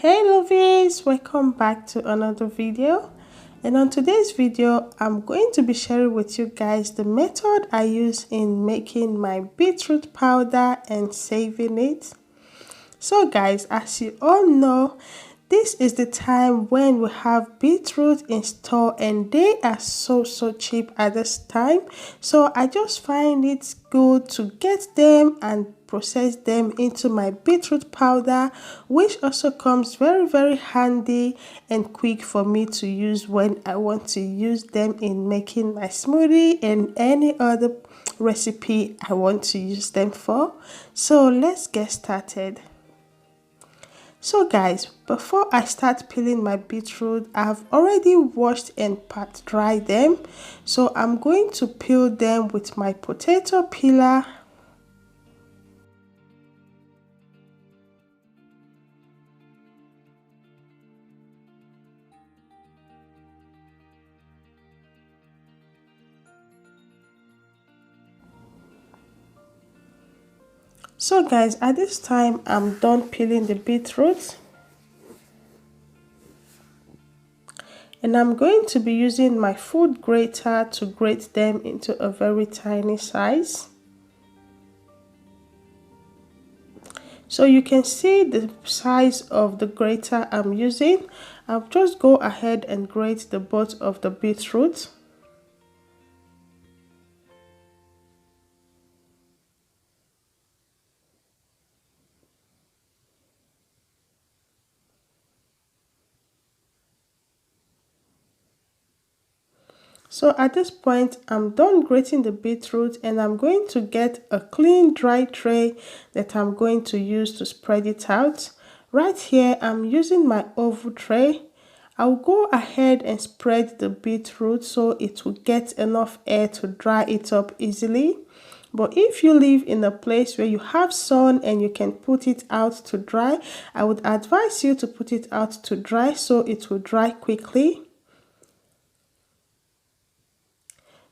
Hey lovies, welcome back to another video. And on today's video I'm going to be sharing with you guys the method I use in making my beetroot powder and saving it. So guys, as you all know, this is the time when we have beetroot in store and they are so cheap at this time. So I just find it good to get them and process them into my beetroot powder, which also comes very handy and quick for me to use when I want to use them in making my smoothie and any other recipe I want to use them for. So let's get started. So guys, before I start peeling my beetroot, I've already washed and pat dry them. So I'm going to peel them with my potato peeler. So guys, at this time I'm done peeling the beetroot. And I'm going to be using my food grater to grate them into a very tiny size. So you can see the size of the grater I'm using. I'll just go ahead and grate the both of the beetroot. So at this point, I'm done grating the beetroot and I'm going to get a clean dry tray that I'm going to use to spread it out. Right here, I'm using my oval tray. I'll go ahead and spread the beetroot so it will get enough air to dry it up easily. But if you live in a place where you have sun and you can put it out to dry, I would advise you to put it out to dry so it will dry quickly.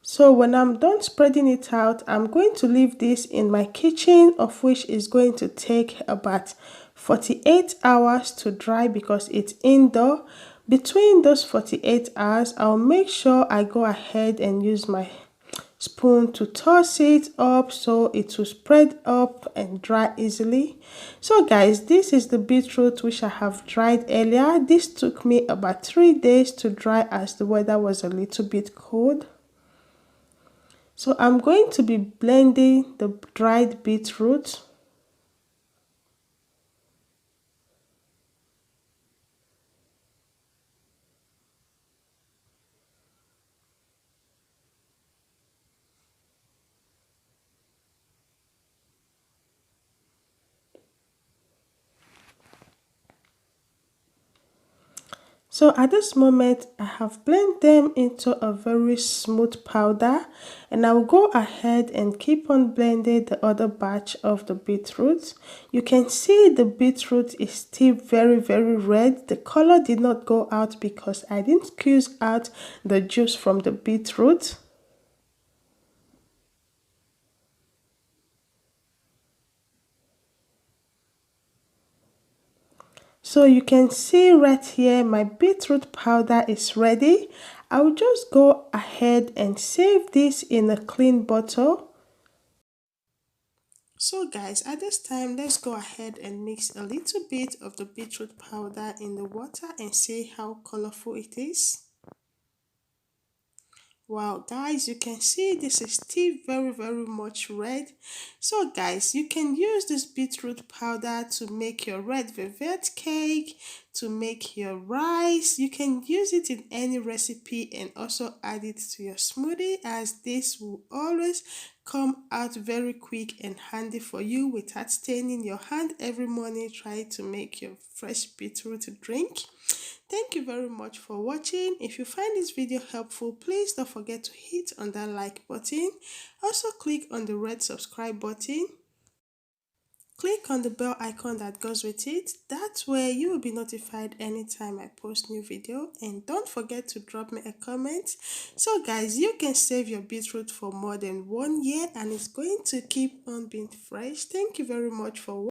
So when I'm done spreading it out, I'm going to leave this in my kitchen, of which is going to take about 48 hours to dry because it's indoor. Between those 48 hours, I'll make sure I go ahead and use my spoon to toss it up so it will spread up and dry easily. So guys, this is the beetroot which I have dried earlier. This took me about 3 days to dry as the weather was a little bit cold. So I'm going to be blending the dried beetroot. So at this moment, I have blended them into a very smooth powder, and I will go ahead and keep on blending the other batch of the beetroot. You can see the beetroot is still very red. The color did not go out because I didn't squeeze out the juice from the beetroot. So you can see right here my beetroot powder is ready. I will just go ahead and save this in a clean bottle. So guys, at this time, let's go ahead and mix a little bit of the beetroot powder in the water and see how colorful it is. Wow guys, you can see this is still very much red. So guys, you can use this beetroot powder to make your red velvet cake, to make your rice. You can use it in any recipe and also add it to your smoothie, as this will always come out very quick and handy for you without staining your hand every morning trying to make your fresh beetroot drink. Thank you very much for watching. If you find this video helpful, please don't forget to hit on that like button. Also click on the red subscribe button. Click on the bell icon that goes with it. That way you will be notified anytime I post new video. And don't forget to drop me a comment. So guys, you can save your beetroot for more than 1 year and it's going to keep on being fresh. Thank you very much for watching.